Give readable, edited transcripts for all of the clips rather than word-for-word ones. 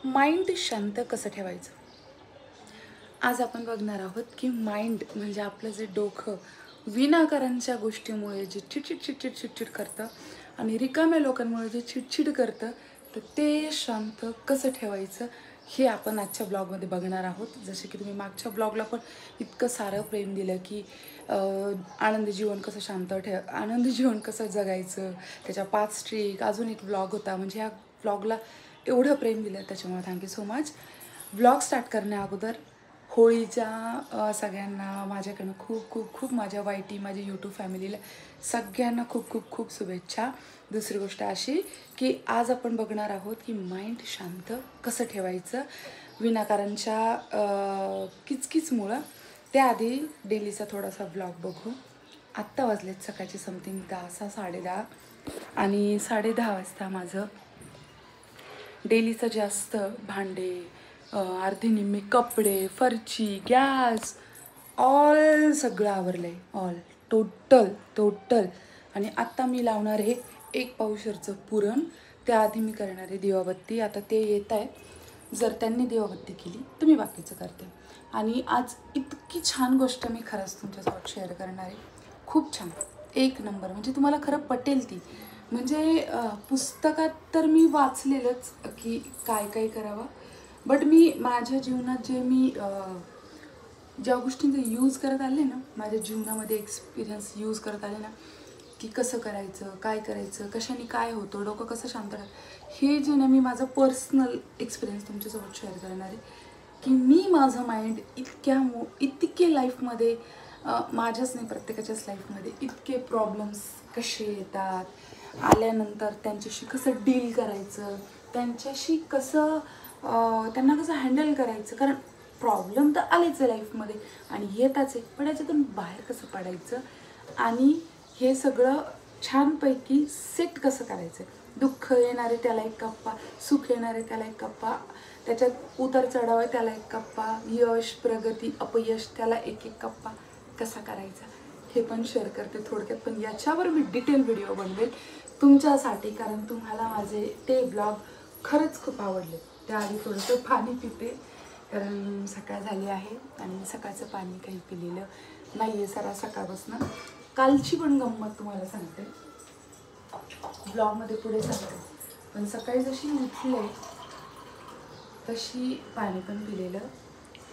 Mind शांत कसं ठेवायचं. आज आपण बघणार आहोत की माइंड म्हणजे आपलं जे डोकं विनाकारणच्या गोष्टीमुळे जे चिडचिड करतं आणि रिकाम्या लोकांमुळे जे चिडचिड करतं, तर ते शांत कसं ठेवायचं हे आपण आजच्या ब्लॉगमध्ये बघणार आहोत. जसे की तुम्ही मागच्या ब्लॉगला पण इतकं सारं प्रेम दिलं की आनंदी जीवन कसं आनंदी जीवन कसं जगायचं, त्याच्या 5 ट्रिक, अजून एक ब्लॉग होता. म्हणजे ह्या ब्लॉगला एवढं प्रेम दिलं, त्याच्यामुळे thank you so much. Blog start करण्या अगोदर होळीच्या सगळ्यांना माझ्याकडनं खूप खूप खूप माझ्या वाईटी, माझ्या यूट्यूब फॅमिलीला सगळ्यांना खूप खूप खूप शुभेच्छा. दुसरी गोष्ट अशी की आज आपण बघणार आहोत की माइंड शांत कसं ठेवायचं विनाकारणच्या किचकिचमुळं. त्याआधी डेलीचा थोडासा ब्लॉग बघू. आत्ता वाजलेत सकाळचे समथिंग 10 10:30 आणि 10:30 वाजता माझं डेलीचं जे असतं भांडे, अर्धी निम्मी कपडे, फरची, गॅस, ऑल सगळं आवरलं आहे. All total. आणि आत्ता मी लावणार आहे 1 पावशेरचं पुरण. त्याआधी मी करणार आहे दिवाबत्ती. आता ते येत आहे, जर त्यांनी दिवाबत्ती केली तर मी बाकीचं करते. आणि आज इतकी छान गोष्ट मी खरंच तुमच्यासोबत शेअर करणार आहे. खूप छान, 1 नंबर. म्हणजे तुम्हाला खरं पटेल ती. म्हणजे पुस्तकात तर मी वाचलेलंच की काय काय करावं, बट मी माझ्या जीवनात जे मी ज्या गोष्टींचा यूज करत आले ना, माझ्या जीवनामध्ये एक्सपिरियन्स यूज करत आले ना, की कसं करायचं, काय करायचं, कशाने काय होतं, डोकं कसं शांत राहतं, हे जे ना मी माझं पर्सनल एक्सपिरियन्स तुमच्यासोबत शेअर करणार आहे. की मी माझं माइंड इतके लाईफमध्ये, माझ्याच नाही प्रत्येकाच्याच लाईफमध्ये इतके प्रॉब्लेम्स कसे येतात, आल्यानंतर त्यांच्याशी कसं डील करायचं, त्यांच्याशी कसं त्यांना कसं हँडल करायचं. कारण प्रॉब्लेम तर आलेच आहे लाईफमध्ये आणि येताच आहे, पण याच्यातून बाहेर कसं पडायचं आणि हे सगळं छानपैकी सेट कसं करायचं. दुःख येणारे त्याला एक कप्पा, सुख येणारे त्याला एक कप्पा, त्याच्यात उतार चढाव आहे त्याला एक कप्पा, यश, प्रगती, अपयश त्याला एक एक कप्पा कसा करायचा हे पण शेअर करते थोडक्यात. पण याच्यावर मी डिटेल व्हिडिओ बनवेल तुमच्यासाठी, कारण तुम्हाला माझे ते ब्लॉग खरंच खूप आवडले. त्याआधी थोडंसं पाणी पिते, कारण सकाळ झाली आहे आणि सकाळचं पाणी काही पिलेलं नाही आहे सरा सकाळपासून. कालची पण गंमत तुम्हाला सांगते, ब्लॉगमध्ये पुढे सांगते. पण सकाळी जशी उठले तशी पाणी पण पिलेलं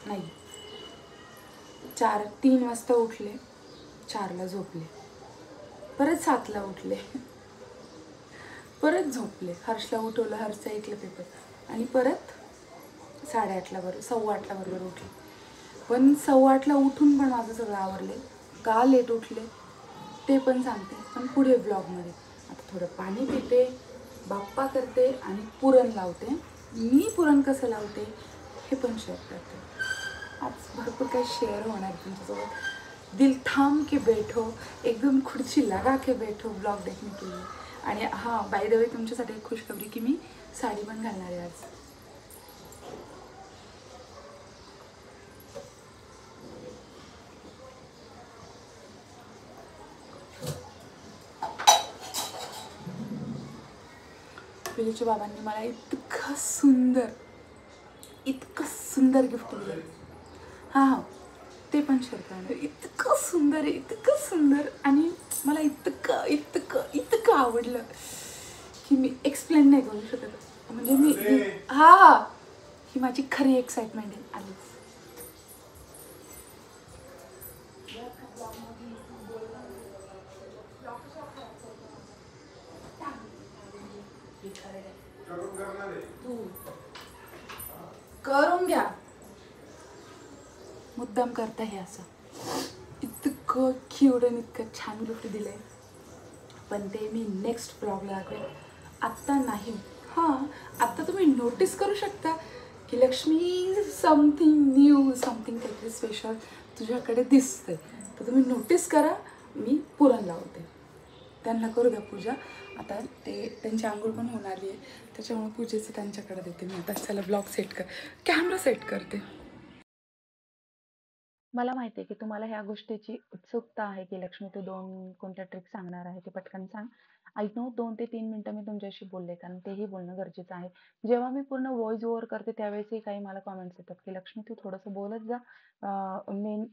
नाही. 3 वाजता उठले, 4ला झोपले, परत 7ला उठले, परत झोपले. हर्षला उठवलं, हर्षचा ऐकलं पेपर आणि परत 8:30ला 8:15ला बरोबर उठले. पण 8:15ला उठून पण माझं सगळं आवरले. का लेट उठले ते पण सांगते, पण पुढे ब्लॉगमध्ये. आता थोडं पाणी पिते, बाप्पा करते आणि पुरण लावते. मी पुरण कसं लावते हे पण शेअर करते. आज भरपूर काही शेअर होणार तुमच्यासोबत. दिल थांब के बैठो, एकदम खुर्ची लगा के बैठो ब्लॉग देखने के लिए. आणि हां, बाय द वे तुमच्यासाठी एक खुशखबरी की मी साडी पण घालणार आहे आज. पिलीच्या बाबांनी मला इतकं सुंदर गिफ्ट दिलं. हां, ते पण शेअर करणार. इतकं सुंदर आणि मला इतकं आवडलं की मी एक्सप्लेन नाही करू शकत. म्हणजे मी ही माझी खरी एक्साइटमेंट आहे. आलीच करून घ्या, मुद्दाम करता हे असं. इतकं क्यूट आणि इतकं छान गिफ्ट दिलं आहे, पण ते मी नेक्स्ट ब्लॉगला दाखवेल, आत्ता नाही. हां, आत्ता तुम्ही नोटीस करू शकता की लक्ष्मी समथिंग न्यू, समथिंग काहीतरी स्पेशल तुझ्याकडे दिसतंय. तर तुम्ही नोटीस करा. मी पुरण लावते, त्यांना करू द्या पूजा. आता त्यांची आंघोळ पण होणार आहे, त्याच्यामुळे पूजेचं त्यांच्याकडे देते मी. आता चला ब्लॉग सेट कॅमेरा सेट करते. मला माहिती आहे की तुम्हाला ह्या गोष्टीची उत्सुकता आहे की लक्ष्मी तू 2 कोणत्या ट्रिक्स सांगणार आहे ते पटकन सांग. आय नो 2 ते 3 मिनिटं मी तुमच्याशी बोलले कारण तेही बोलणं गरजेचं आहे. जेव्हा मी पूर्ण व्हॉईस ओव्हर करते त्यावेळेसही काही मला कमेंट्स येतात की लक्ष्मी तू थोडंसं बोलत जा. मेन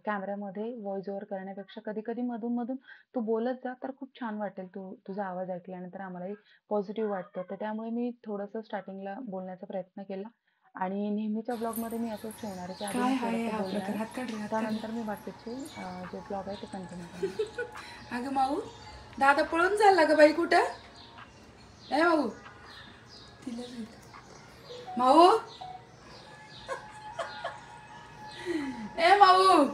कॅमेऱ्यामध्ये व्हॉईस ओव्हर करण्यापेक्षा कधी-कधी मधून-मधून तू बोलत जा तर खूप छान वाटेल. तुझा आवाज ऐकल्यानंतर आम्हालाही पॉझिटिव्ह वाटतं. तर त्यामुळे मी थोडंसं स्टार्टिंगला बोलण्याचा प्रयत्न केला. आणि नेहमीच्या ब्लॉगमध्ये मी असंच ठेवणार आहे, की आधी काय मी हाय थोडंसं हा बोलणार प्रकार? आहे. हात काढ रे, हात काढ रे. त्यानंतर मी बाकीचे जे ब्लॉग आहे ते कंटिन्यू करणार. अगं माऊ, दादा पळून चालला ग बाई कुठं? ए माऊ, तिला माऊ, ए माऊ,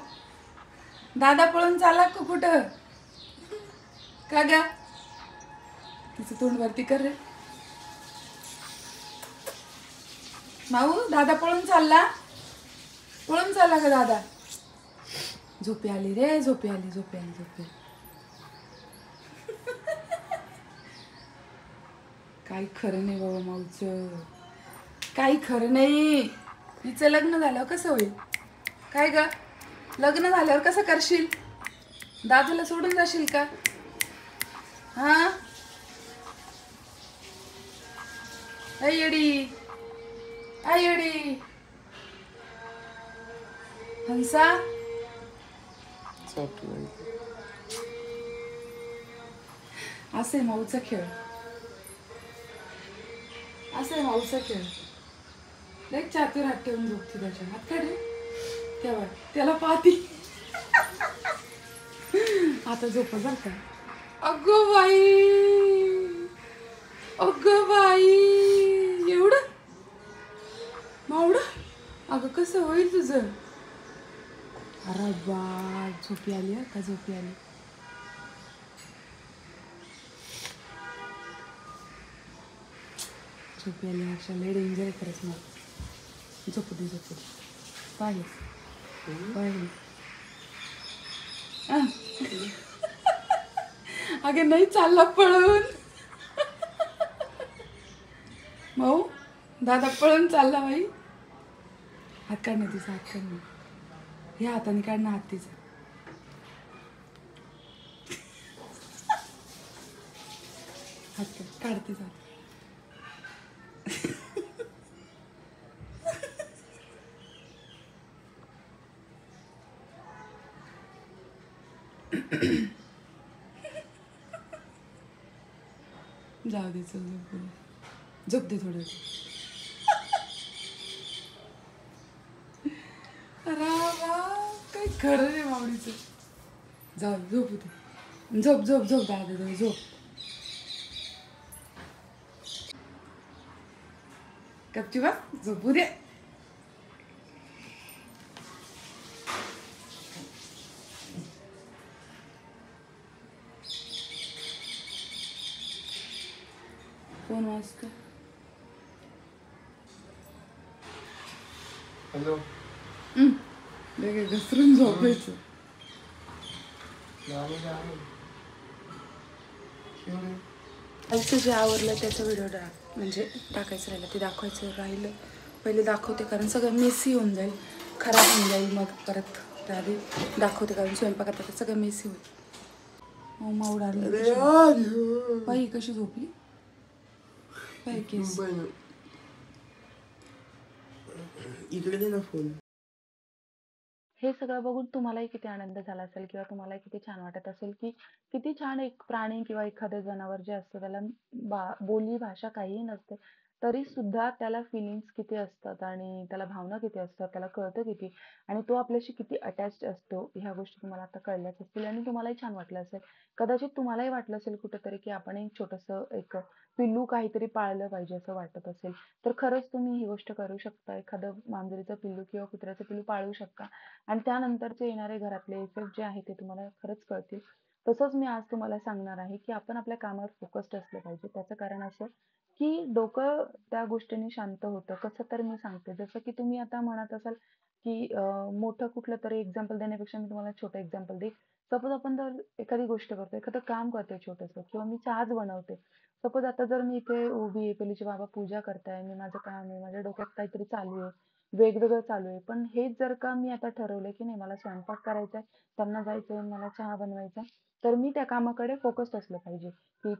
दादा पळून चालला का कुठं? का ग? तिचं तोंड वरती कर रे. माऊ, दादा पळून चालला? पळून चालला का दादा? झोपी आली रे, झोपी आली, झोपी आली, झोपी आली. काही खरं नाही बाबा माऊचं, काही खरं नाही. हिचं लग्न झाल्यावर कसं होईल? काय ग, लग्न झाल्यावर कसं करशील? दादूला सोडून जाशील का? हा, अय्यडी, अय्यडी, हंसा. असे माऊचा खेळ, असे माऊचा खेळ. लई चातुर हात ठेवून झोपते त्याच्या. हात काढे तेव्हा त्याला पाहती. आता झोप बर का. अगं बाई, अगं बाई, एवढं मावडं. अगं कसं होईल तुझं? अरे बा, झोपी आली हं का, झोपी आली. झोपी आली अक्षा लय डेंजर आहे खरंच. मग झोपू दे, झोपू दे. पाहिजे पाहिजे. अगं नाही चालला पळून. माऊ, दादा पळून चालला बाई. हात काढणं तिचा, हात काढणं. ह्या हाताने काढणं हात तिचा. हात काढ तिचा हात. जाऊ दे, चल झोप दे, झोप दे थोडं. रावा, काही खरं नाही मावडीचं. जाऊ झोपू दे, झोप झोप झोप दादा, जाऊ झोप. गपची बा, झोपू दे. फोन वाजतो. हॅलो. लगे घसरून झोपायचं. आजचं जे आवरलं त्याचा व्हिडिओ म्हणजे टाकायचं राहिलं, ते दाखवायचं राहिलं. पहिले दाखवते कारण सगळं मेसी होऊन जाईल, खराब होऊन जाईल. मग परत त्याआधी दाखवते कारण स्वयंपाकात आता सगळं मेसी होईल. मग माऊड आली बाई, कशी झोपली बाई. केस इकडे दे ना फोन. हे सगळं बघून तुम्हालाही किती आनंद झाला असेल किंवा तुम्हालाही किती छान वाटत असेल, की किती छान एक प्राणी किंवा एखादं जनावर जे असतं त्याला बोली भाषा काहीही नसते, तरी सुद्धा त्याला फिलिंग्स किती असतात आणि त्याला भावना किती असतात, त्याला कळतं किती आणि तो आपल्याशी किती अटॅच्ड असतो. ह्या गोष्टी तुम्हाला आता कळल्याच असतील आणि तुम्हालाही छान वाटलं असेल. कदाचित तुम्हालाही वाटलं असेल कुठेतरी, की आपण एक छोटंसं एक पिल्लू काहीतरी पाळलं पाहिजे असं वाटत असेल. तर खरंच तुम्ही ही गोष्ट करू शकता. एखादं मांजरीचं पिल्लू किंवा कुत्र्याचं पिल्लू पाळू शकता. आणि त्यानंतरचे येणारे घरातले इफेक्ट जे आहे ते तुम्हाला खरंच कळतील. तसंच मी आज तुम्हाला सांगणार आहे, की आपण आपल्या कामावर फोकस्ड असलं पाहिजे. त्याचं कारण असं, की डोकं त्या गोष्टीने शांत होतं. कसं तर मी सांगते. जसं की तुम्ही आता म्हणत असाल, की मोठं कुठलं तरी एक्झाम्पल देण्यापेक्षा मी तुम्हाला छोटं एक्झाम्पल देईन. सपोज आपण जर एखादी गोष्ट करतोय, एखादं काम करतोय छोटंसं किंवा मी चहाच बनवते. सपोज आता जर मी इथे उभी आहे, पलीचे बाबा पूजा करताय, मी माझं काम आहे, माझ्या डोक्यात काहीतरी चालू आहे. वेगवेगळं चालू आहे. पण हेच जर का मी आता ठरवलं की नाही मला स्वयंपाक करायचा आहे, त्यांना जायचंय, मला चहा बनवायचा आहे, तर मी त्या कामाकडे फोकस्ड असलं पाहिजे, की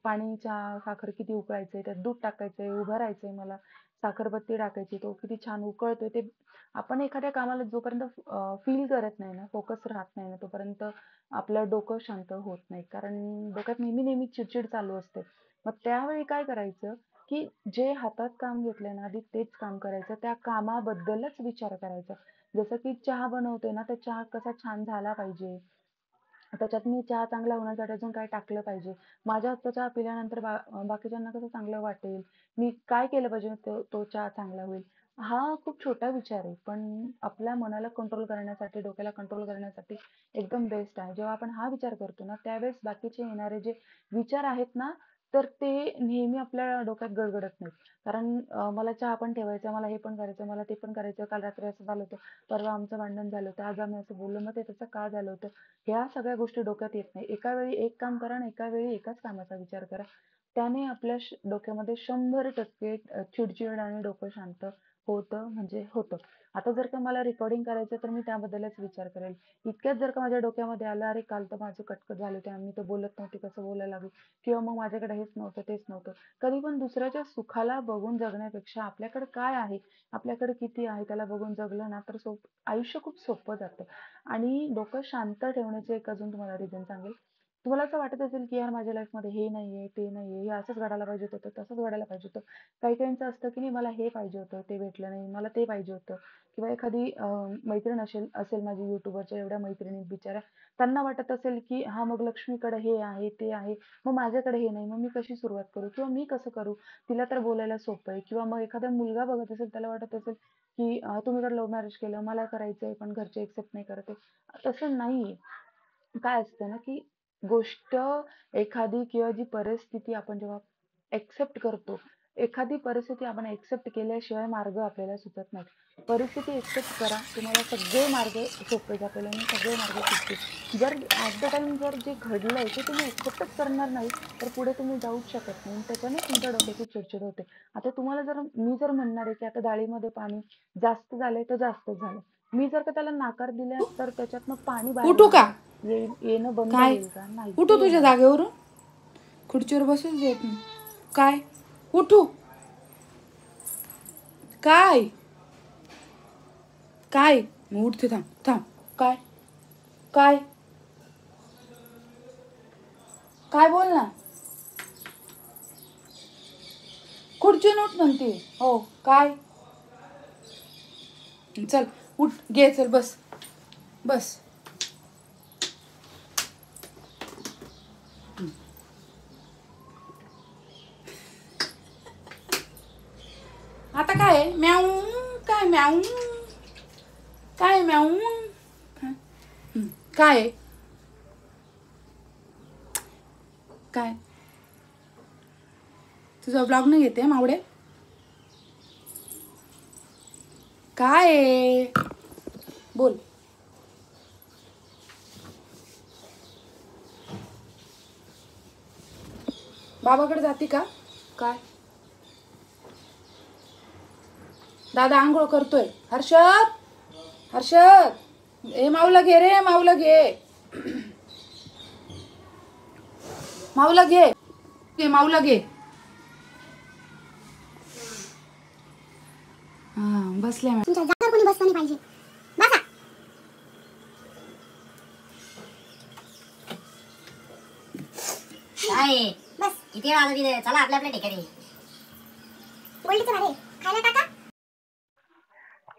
पाणी, चहा, साखर किती उकळायचंय, त्यात दूध टाकायचंय, उभं राहायचंय मला, साखरपत्ती टाकायची, तो किती छान उकळतोय ते. आपण एखाद्या कामाला जोपर्यंत फील करत नाही ना, फोकस राहत नाही ना, तोपर्यंत आपलं डोकं शांत होत नाही. कारण डोक्यात नेहमी नेहमी चिडचिड चालू असते. मग त्यावेळी काय करायचं, की जे हातात काम घेतलंय ना, आधी तेच काम करायचं. त्या कामाबद्दलच विचार करायचा. जसं की चहा बनवते ना, तर चहा कसा छान झाला पाहिजे. त्याच्यात मी चहा चांगला होण्यासाठी अजून काय टाकलं पाहिजे. माझ्या हातचा चहा पिल्यानंतर बाकीच्यांना कसं चांगलं वाटेल. मी काय केलं पाहिजे तो चहा चांगला होईल. हा खूप छोटा विचार आहे, पण आपल्या मनाला कंट्रोल करण्यासाठी, डोक्याला कंट्रोल करण्यासाठी एकदम बेस्ट आहे. जेव्हा आपण हा विचार करतो ना, त्यावेळेस बाकीचे येणारे जे विचार आहेत ना, तर ते नेहमी आपल्या डोक्यात गडगडत नाहीत. कारण मला चहा पण ठेवायचा, मला हे पण करायचं, मला ते पण करायचं, काल रात्री असं झालं होतं, परवा आमचं भांडण झालं होतं, आज आम्ही असं बोललो, मग ते तसं का झालं होतं. ह्या सगळ्या गोष्टी डोक्यात येत नाही. एका वेळी एक काम करा आणि एका वेळी एकाच कामाचा विचार करा. त्याने आपल्या डोक्यामध्ये 100% चिडचिड आणि डोकं शांत होतं, म्हणजे होतं. आता जर का मला रेकॉर्डिंग करायचं तर मी त्याबद्दलच विचार करेल. इतक्यात जर का माझ्या डोक्यामध्ये आलं, अरे काल तर माझं कटकट झाली होती, मी तर बोलत नव्हती, कसं बोलायला लागली, किंवा मग माझ्याकडे हेच नव्हतं, तेच नव्हतं. कधी पण दुसऱ्याच्या सुखाला बघून जगण्यापेक्षा आपल्याकडे काय आहे, आपल्याकडे किती आहे त्याला बघून जगलं ना, तर आयुष्य खूप सोपं जातं. आणि डोकं शांत ठेवण्याचे एक अजून तुम्हाला रिझन सांगेल. तुम्हाला असं वाटत असेल की यार माझ्या लाईफमध्ये हे नाहीये, ते नाहीये, हे असंच घडायला पाहिजे होतं, तसंच घडायला पाहिजे होतं. काही काहींचं असतं की नाही मला हे पाहिजे होतं, ते भेटलं नाही, मला ते पाहिजे होतं. किंवा एखादी मैत्रीण असेल असेल माझी युट्यूबरच्या एवढ्या मैत्रिणी बिचाऱ्या, त्यांना वाटत असेल की हा मग लक्ष्मीकडे हे आहे, ते आहे, मग माझ्याकडे हे नाही, मग मी कशी सुरुवात करू किंवा मी कसं करू, तिला तर बोलायला सोपं आहे. किंवा मग एखादा मुलगा बघत असेल, त्याला वाटत असेल की तुम्ही तर लव्ह मॅरेज केलं, मला करायचंय पण घरचे एक्सेप्ट नाही करत आहे. तसं नाहीये. काय असतं ना, की गोष्ट एखादी किंवा जी परिस्थिती आपण जेव्हा एक्सेप्ट करतो, एखादी परिस्थिती आपण एक्सेप्ट केल्याशिवाय मार्ग आपल्याला सुचत नाही. परिस्थिती एक्सेप्ट करा, तुम्हाला सगळे मार्ग सोपे जातील आणि सगळे मार्ग सुटतील. जर ॲट द टाईम जर जे घडलंय ते तुम्ही एक्सेप्टच करणार नाही, तर पुढे तुम्ही जाऊच शकत नाही आणि त्याच्यानेच तुमच्या डोक्याची चिडचिड होते. आता तुम्हाला मी जर म्हणणार आहे, की आता डाळीमध्ये पाणी जास्त झालंय, तर जास्तच झालं. मी जर का त्याला नकार दिला, तर त्याच्यातनं पाणी बाहेर उठू का? येणं बंद काय? होईल का? नाही, उठू ते तुझ्या येणारच. जागेवरून? खुर्चीवर बसूच देत नाही. काय? उठू? काय? काय? मग उठते, थांब थांब. काय? काय? काय बोल ना. खुर्चीवर उठ म्हणते. हो. काय? चल उठ, घे, चल बस. बस. आता काय म्याऊ? काय म्याऊ? काय म्याऊ? काय? काय? तुझा ब्लॉग नाही घेते मावडे? काय? बोल. बाबाकडे जाते का? काय? दादा आंघोळ करतोय. हर्षद, हर्षद, ए माऊला घे रे, माऊला घे. माऊला घे, माऊला घे. हा बसल्या. तुमच्या जागेवर कोणी बसलं नाही पाहिजे. बसा. काय बस किती वेळ आलो तिथे, चला आपल्या आपल्या ठिकाणी. बोललीच ना रे, खायला टाका.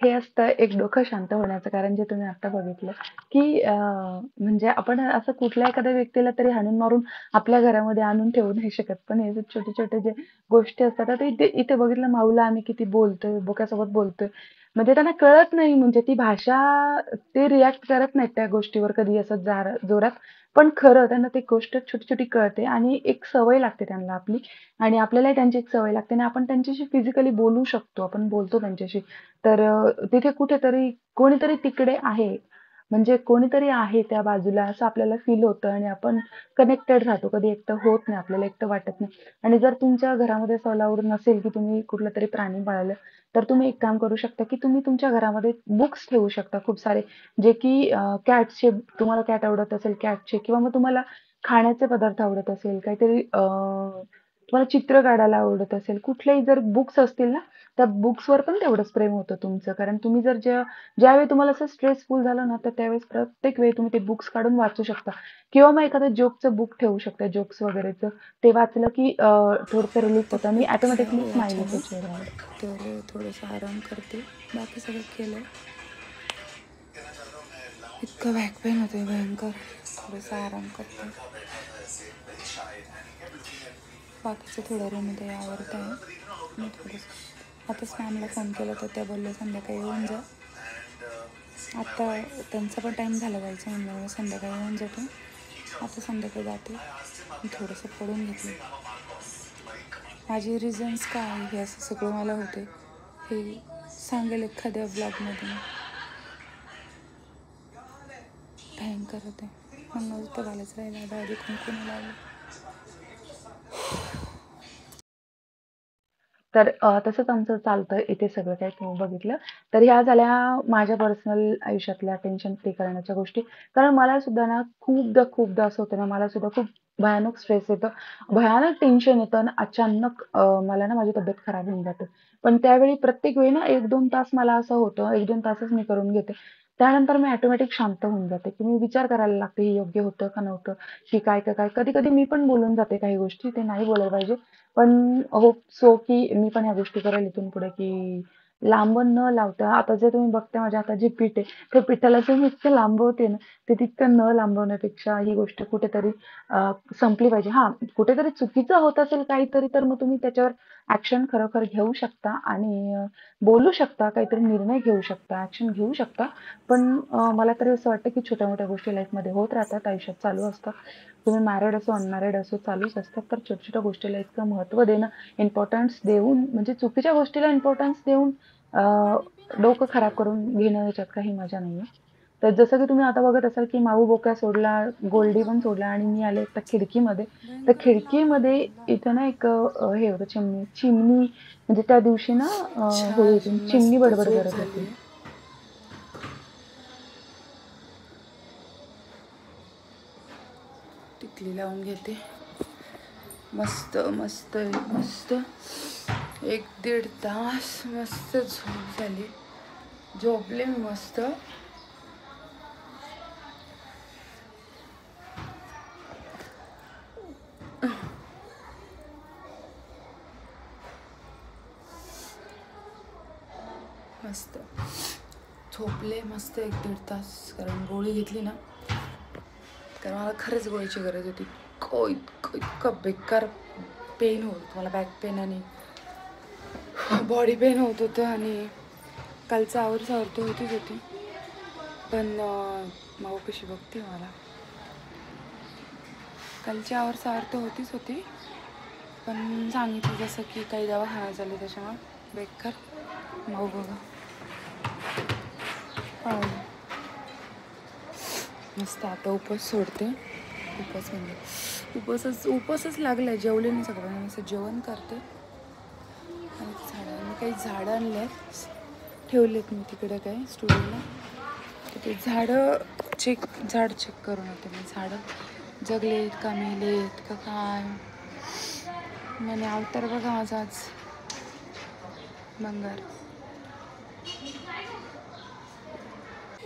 हे असतं एक डोकं शांत होण्याचं कारण, जे तुम्ही आता बघितलं, की म्हणजे आपण असं कुठल्या एखाद्या व्यक्तीला तरी हाणून मारून आपल्या घरामध्ये आणून ठेवू नाही शकत. पण हे जे छोटे छोटे जे गोष्टी असतात, आता इथे बघितलं माऊला आम्ही किती बोलतोय, बोक्यासोबत बोलतोय, म्हणजे त्यांना कळत नाही, म्हणजे ती भाषा ते रिॲक्ट करत नाहीत त्या गोष्टीवर कधी असं जोरात. पण खरं त्यांना ती गोष्ट छोटी छोटी कळते आणि एक सवय लागते त्यांना आपली, आणि आपल्यालाही त्यांची एक सवय लागते आणि आपण त्यांच्याशी फिजिकली बोलू शकतो, आपण बोलतो त्यांच्याशी. तर तिथे कुठेतरी कोणीतरी तिकडे आहे, म्हणजे कोणीतरी आहे त्या बाजूला असं आपल्याला फील होतं आणि आपण कनेक्टेड राहतो. कधी एकटं होत नाही, आपल्याला एकटं वाटत नाही. आणि जर तुमच्या घरामध्ये असं अलाउड नसेल, की तुम्ही कुठलंतरी प्राणी पाळलं, तर तुम्ही एक काम करू शकता, की तुम्ही तुमच्या घरामध्ये बुक्स ठेवू शकता खूप सारे, जे की कॅट्सचे, तुम्हाला कॅट आवडत असेल कॅटचे, किंवा मग तुम्हाला खाण्याचे पदार्थ आवडत असेल, काहीतरी तुम्हाला चित्र काढायला आवडत असेल, कुठलेही जर बुक्स असतील ना, त्या बुक्सवर पण तेवढंच प्रेम होतं तुमचं. कारण तुम्ही जर ज्यावेळी तुम्हाला असं स्ट्रेसफुल झालं ना, तर त्यावेळेस प्रत्येक वेळी तुम्ही ते बुक्स काढून वाचू शकता, किंवा मग एखादं जोकचं बुक ठेवू शकता, जोक्स वगैरेचं. ते वाचलं की थोडंसं रिलीफ ते होतं आणि पोट खराब ऑटोमॅटिकली आहे स्माईल येते अचानक, चेहऱ्यावर. तर थोडंसं आराम करते. बाकी सगळं केलं. इतकं बॅक पेन होते भयंकर, थोडंसं आराम करते. बाकीचं थोडं रूममध्ये आवडतं आहे. मी थोडंसं आताच मॅमला फोन केला तर त्या बोलल्या संध्याकाळी येऊन जा. आता त्यांचा पण टाईम झाला जायचं म्हणल्यामुळे संध्याकाळी येऊन जाते. आता संध्याकाळी जाते. मी थोडंसं पडून घेतलं. माझे रिझन्स काय आहे हे असं सगळं मला होते हे सांगेल एखाद्या ब्लॉगमध्ये. भयंकर होते. म्हणून उत्तर आलंच राहिलं. दादी कुंकून लावलं. तर तसंच आमचं चालतं इथे सगळं काही तुम्ही बघितलं. तर ह्या झाल्या माझ्या पर्सनल आयुष्यातल्या टेन्शन फ्री करण्याच्या गोष्टी. कारण मला सुद्धा ना खूपदा असं होतं ना, मला सुद्धा खूप भयानक स्ट्रेस येतं, भयानक टेन्शन येतं आणि अचानक मला ना माझी तब्येत खराब होऊन जाते. पण त्यावेळी प्रत्येक वेळी ना 1-2 तास मला असं होतं, 1-2 तासच मी करून घेते. त्यानंतर मी ऑटोमॅटिक शांत होऊन जाते, की मी विचार करायला लागते, हे योग्य होतं का नव्हतं? की काय का काय? कधी-कधी मी पण बोलून जाते काही गोष्टी, ते नाही बोलायला पाहिजे. पण होप सो की मी पण ह्या गोष्टी करेल इथून पुढे, की लांबून न लावता, आता जे तुम्ही बघताय माझ्या हातात जे पीठ आहे, त्या पिठाला जे मी इतकं लांबवते ना, ते तितकं न लांबवण्यापेक्षा ही गोष्ट कुठेतरी संपली पाहिजे. हां, कुठेतरी चुकीचं होत असेल काहीतरी, तर मग तुम्ही त्याच्यावर ॲक्शन खरोखर घेऊ शकता आणि बोलू शकता, काहीतरी निर्णय घेऊ शकता, ॲक्शन घेऊ शकता. पण मला तरी असं वाटतं, की छोट्या-मोठ्या गोष्टी लाईफमध्ये होत राहतात, आयुष्यात चालू असतात. तुम्ही मॅरिड असो, अनमॅरिड असो, चालूच असतात. तर छोट्या-छोट्या गोष्टीला इतकं महत्त्व देणं, इम्पोर्टन्स देऊन, म्हणजे चुकीच्या गोष्टीला इम्पोर्टन्स देऊन डोकं खराब करून घेणं, याच्यात काही मजा नाहीये. तर जसं की तुम्ही आता बघत असाल, की माऊ बोक्या सोडला, गोल्डी पण सोडला आणि मी आले त्या खिडकीमध्ये. तर भयंकर लांब खिडकीमध्ये लांब. इथं ना एक हे होतं, चिमणी, म्हणजे त्या दिवशी ना होळी छान होती. चिमणी मस्त बडबड झोप करत होती. झाली. टिकली लावून घेते. मस्त मस्त मस्त 1-1.5 तास मस्त झोप झाली. झोपले मी मस्त. मस्त झोपले मस्त 1-1.5 तास. कारण गोळी घेतली ना, तर मला खरंच गोळीची गरज होती. इतकं बेकार पेन होत मला, बॅक पेन आणि बॉडी पेन होत होतं. आणि कालचं आवर तर होतीच होती. पण माऊ कशी बघते मला. कालची आवर तर होतीच होती. पण सांगितलं जसं की काही दवाखाना झाले त्याच्यामुळे बेकार. माऊ बघा मस्त. आता उपवास सोडते. उपवास म्हणजे उपवासच लागलाय. जेवले नाही सगळ्यांना. असं जेवण करते. आणि मी काही झाडं आणले आहेत, ठेवलेत मी तिकडे काही स्टुडिओला. तर ते झाड चेक करून होते मी. झाडं जगलेत का मेलेत का काय. मैंने अवतार बघा माझा आज बंगार.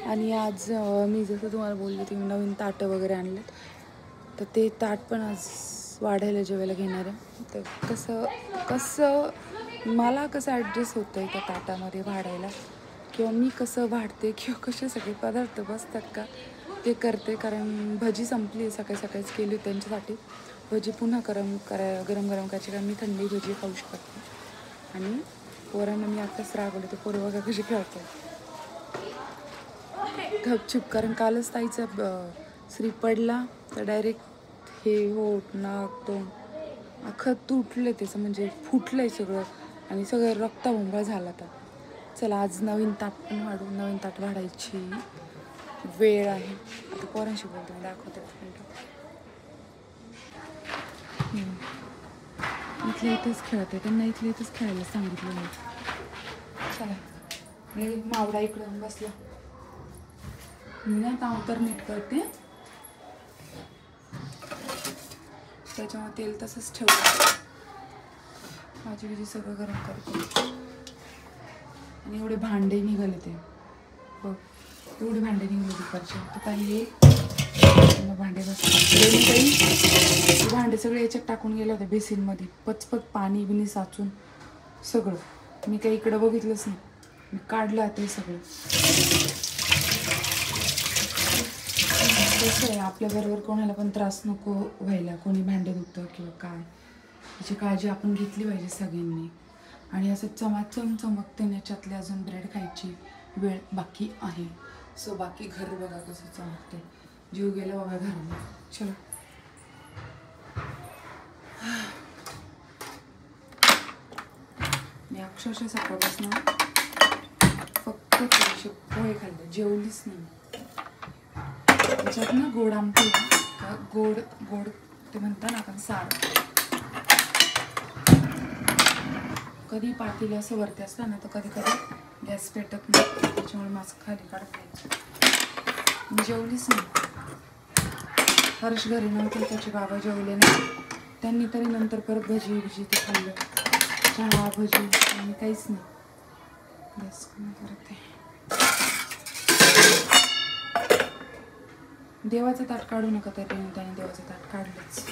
आणि आज मी जसं तुम्हाला बोलले ते मी नवीन ताटं वगैरे आणलेत. तर ते ताट पण आज वाढायला जेवायला घेणार आहे. तर कसं मला कसं ॲडजस्ट होतं आहे त्या ताटामध्ये वाढायला, किंवा मी कसं वाढते, किंवा कसे सगळे पदार्थ बसतात का ते करते. कारण भजी संपली सकाळी सकाळीच केली होती त्यांच्यासाठी. भजी पुन्हा गरम करायची, कारण मी थंडी भजी खाऊ शकत नाही. आणि पोरांना मी आताच रागवले, ते पोरं बघा कशी खेळतात गपचूप. कारण कालच ताईचा श्री पडला तर डायरेक्ट हे होट नाक तोंड अख्खं तुटलं त्याचं, म्हणजे फुटलंय सगळं आणि सगळं रक्ताभोंगळा झाला. तर चला आज नवीन ताट पण वाढू, नवीन ताट वाढायची. वेळ आहे. आता पोरांशी बोलते मी, दाखवते एक मिनिटं. इथल्या इथंच खेळत आहे, त्यांना इथल्या इथंच खेळायला सांगितलं मी. चला हे मावडा इकडून बसला. मी ना आता अवतार नीट करते, त्याच्यामुळे तेल तसंच ठेवलं. भाजी बिजी सगळं गरम करते. आणि एवढे भांडे निघाले ते बघ, एवढे भांडे निघाले दुपारचे. तर काही येईल भांडे बसले काही, भांडे सगळे याच्यात टाकून गेले होते बेसिनमध्ये, पचपच पाणी बिनी साचून सगळं. मी काही इकडं बघितलंच नाही, मी काढलं आता हे सगळं. कसं आहे, आपल्याबरोबर कोणाला पण त्रास नको व्हायला, कोणी भांडे धुतं किंवा काय, याची काळजी आपण घेतली पाहिजे सगळ्यांनी. आणि असं चमाचम चमकते याच्यातले अजून ब्रेड खायची वेळ बाकी आहे. सो बाकी घर बघा कसं चमकते, जीव गेला बाबा घराला. चलो मी अक्षरशः सकाळपासून फक्त थोडेसे पोहे खाल्ले, जेवलीच नाही. त्याच्यात ना गोड आमटी, गोड गोड ते म्हणता ना आपण सार, कधी पातेले असं वरती असतं ना, तर कधी कधी गॅस पेटत नाही, त्याच्यामुळे मास्क खाली काढत नाही. मी जेवलीच नाही. हर्ष घरी नव्हते, त्याचे बाबा जेवले नाही, त्यांनी तरी नंतर परत भजी बिजी ते खाल्लं, चहा भजी, आणि काहीच नाही. गॅस कमी करते. देवाचं ताट काढू नका, तर त्याने देवाचं ताट काढलंच.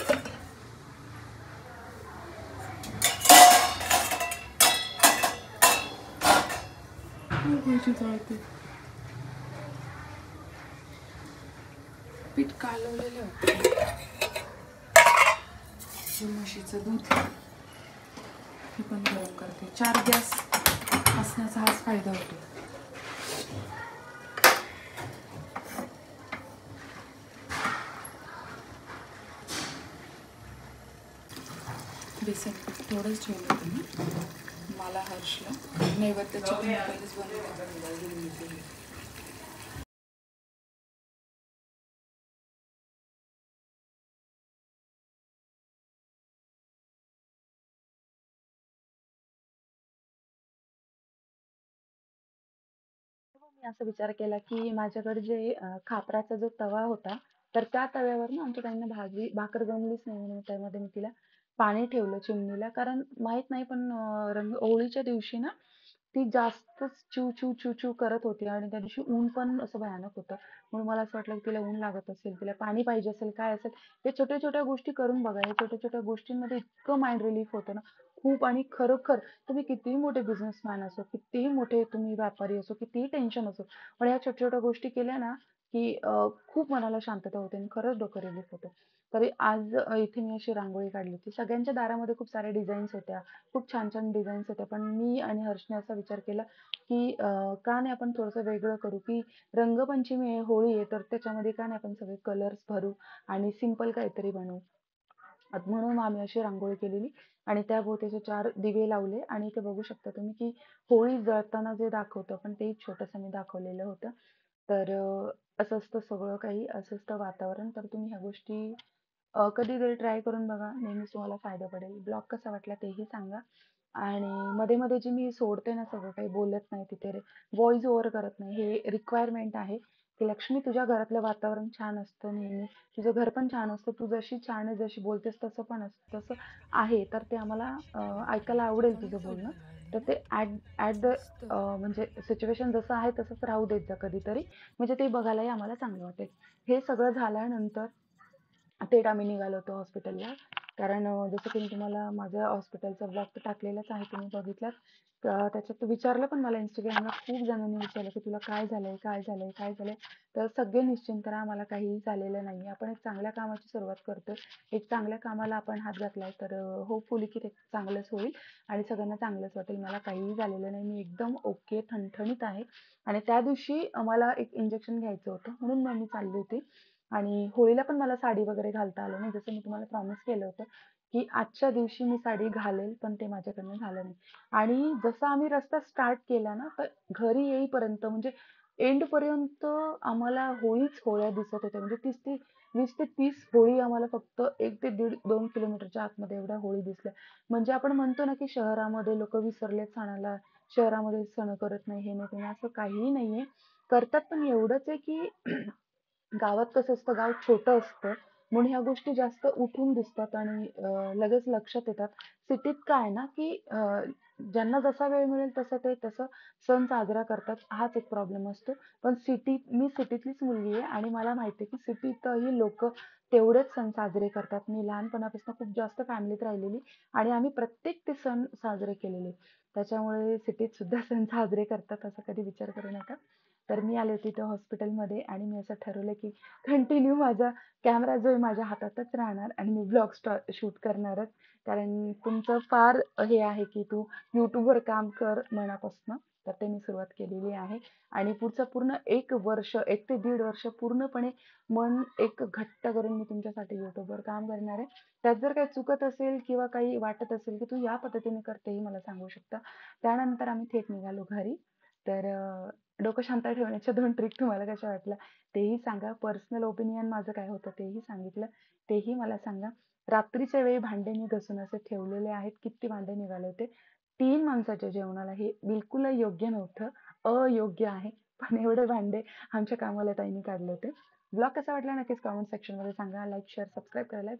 पीठ कालवलेलं होतं, म्हशीचं दूध हे पण गरम करते. 4 गॅस असण्याचा हाच फायदा होतो. बेसन पीठ थोडंच ठेवलं होतं मी, मला हर्षला नैवेद्याची पण पहिलेच बनवली. मी असा विचार केला की माझ्याकडे जे खापराचा जो तवा होता, तर त्या तव्यावर ना आमच्या ताईंना भाकर जमलीच नाही, म्हणून त्यामध्ये मी तिला पाणी ठेवलं चिमणीला. कारण माहित नाही पण होळीच्या दिवशी ना ती जास्तच चू चू चू चू करत होती, आणि त्या दिवशी ऊन पण असं भयानक होतं. म्हणून मला असं वाटलं की तिला ऊन लागत असेल, तिला पाणी पाहिजे असेल, काय असेल. हे छोट्या छोट्या गोष्टी करून बघा, या छोट्या छोट्या गोष्टींमध्ये इतकं माइंड रिलीफ होतं ना खूप. आणि खरोखर तुम्ही कितीही मोठे बिझनेसमॅन असो, कितीही मोठे तुम्ही व्यापारी असो, कितीही टेन्शन असो, पण या छोट्या छोट्या गोष्टी केल्या ना की खूप मनाला शांतता होते आणि खरंच डोकं रिलीफ होतं. तरी आज इथे मी अशी रांगोळी काढली होती. सगळ्यांच्या दारामध्ये खूप साऱ्या डिझाईन्स होत्या, खूप छान छान डिझाईन्स होत्या. पण मी आणि हर्षने असा विचार केला की का नाही आपण थोडंसं वेगळं करू, की रंगपंचमी आहे, होळी आहे, तर त्याच्यामध्ये का नाही आपण सगळे कलर्स भरू आणि सिंपल काहीतरी बनवू. म्हणून आम्ही अशी रांगोळी केलेली आणि त्याभोवतीचे 4 दिवे लावले. आणि इथे बघू शकता तुम्ही की होळी जळताना जे दाखवतं पण ते छोटंसं मी दाखवलेलं होतं. तर असं असतं सगळं काही, असं असतं वातावरण. तर तुम्ही ह्या गोष्टी कधीतरी ट्राय करून बघा, नेहमीच तुम्हाला फायदा पडेल. ब्लॉग कसा वाटला तेही सांगा. आणि मध्ये मध्ये जे मी सोडते ना सगळं काही बोलत नाही तिथे, व्हॉइस ओव्हर करत नाही, हे रिक्वायरमेंट आहे की लक्ष्मी तुझ्या घरातलं वातावरण छान असतं नेहमी, तुझं घर पण छान असतं, तू जशी छान आहे, जशी बोलतेस तसं पण असतं, तसं आहे. तर ते आम्हाला ऐकायला आवडेल तुझं बोलणं. तर ते ॲट द म्हणजे सिच्युएशन जसं आहे तसंच राहू देत जा कधीतरी, म्हणजे ते बघायलाही आम्हाला चांगलं वाटेल. हे सगळं झाल्यानंतर थेट आम्ही निघालो होतो हॉस्पिटलला. कारण जसं की मी तुम्हाला माझ्या हॉस्पिटलचा ब्लॉग तर टाकलेलाच आहे, तुम्ही बघितलात. त्याच्यात विचारलं पण मला Instagramला खूप जणांनी विचारलं की तुला काय झालंय, काय झालंय, काय झालंय. तर सगळे निश्चिंत राहा, मला काहीही झालेलं नाही. आपण एक चांगल्या कामाची सुरुवात करतोय, एक चांगल्या कामाला आपण हात घातलाय, तर होपफुली की ते चांगलंच होईल आणि सगळ्यांना चांगलंच वाटेल. मला काहीही झालेलं नाही, मी एकदम ओके, ठणठणीत आहे. आणि त्या दिवशी मला एक इंजेक्शन घ्यायचं होतं, म्हणून मग मी चालली होती. आणि होळीला पण मला साडी वगैरे घालता आलं नाही, जसं मी तुम्हाला प्रॉमिस केलं होतं की आजच्या दिवशी मी साडी घालेल, पण ते माझ्याकडनं झालं नाही. आणि जसं आम्ही रस्ता स्टार्ट केला ना, तर घरी येईपर्यंत म्हणजे एंडपर्यंत आम्हाला होळीच होळ्या दिसत होत्या. म्हणजे 20 ते 30 होळी आम्हाला फक्त 1 ते दीड 2 किलोमीटरच्या आतमध्ये एवढ्या होळी दिसल्या. म्हणजे आपण म्हणतो ना, की शहरामध्ये लोकं विसरलेत सणाला, शहरामध्ये सण करत नाही, हे नाही, ते नाही, असं काहीही नाहीये. करतात, पण एवढंच आहे की गावात कसं असतं, गाव छोटं असतं म्हणून ह्या गोष्टी जास्त उठून दिसतात आणि लगेच लक्षात येतात. सिटीत काय आहे ना, की ज्यांना जसा वेळ मिळेल तसं ते तसं सण साजरा करतात. हाच एक प्रॉब्लेम असतो. पण मी सिटीतलीच मुलगी आहे आणि मला माहिती आहे, की सिटीतही लोकं तेवढेच सण साजरे करतात. मी लहानपणापासून खूप जास्त फॅमिलीत राहिलेली आणि आम्ही प्रत्येक ते सण साजरे केलेले. त्याच्यामुळे सिटीत सुद्धा सण साजरे करतात असं कधी विचार करू नका. तर मी आले होते इथं हॉस्पिटलमध्ये आणि मी असं ठरवलं, की कंटिन्यू माझा कॅमेरा जो आहे माझ्या हातातच राहणार आणि मी व्लॉग शूट करणारच. कारण तुमचं फार हे आहे, की तू YouTubeवर काम कर मनापासनं. तर ते मी सुरुवात केलेली आहे आणि पुढचं पूर्ण 1 वर्ष, 1 ते दीड वर्ष पूर्णपणे मन एक घट्ट करून मी तुमच्यासाठी YouTubeवर काम करणार आहे. त्यात जर काही चुकत असेल किंवा काही वाटत असेल, की तू या पद्धतीने कर, तेही मला सांगू शकता. त्यानंतर आम्ही थेट निघालो घरी. तर डोकं शांत ठेवण्याच्या 2 ट्रिक तुम्हाला कशा वाटल्या तेही सांगा. पर्सनल ओपिनियन माझं काय होतं तेही सांगितलं, तेही मला सांगा. रात्रीच्या वेळी भांडे मी घासून असे ठेवलेले आहेत. किती भांडे निघाले होते. 3 माणसाच्या जेवणाला हे बिलकुलही योग्य नव्हतं. अयोग्य आहे. पण एवढे भांडे आमच्या कामवाल्या ताईंनी काढले होते. ब्लॉग कसा वाटला नक्कीच कमेंट सेक्शनमध्ये सांगा. लाईक, शेअर, सबस्क्राईब करायला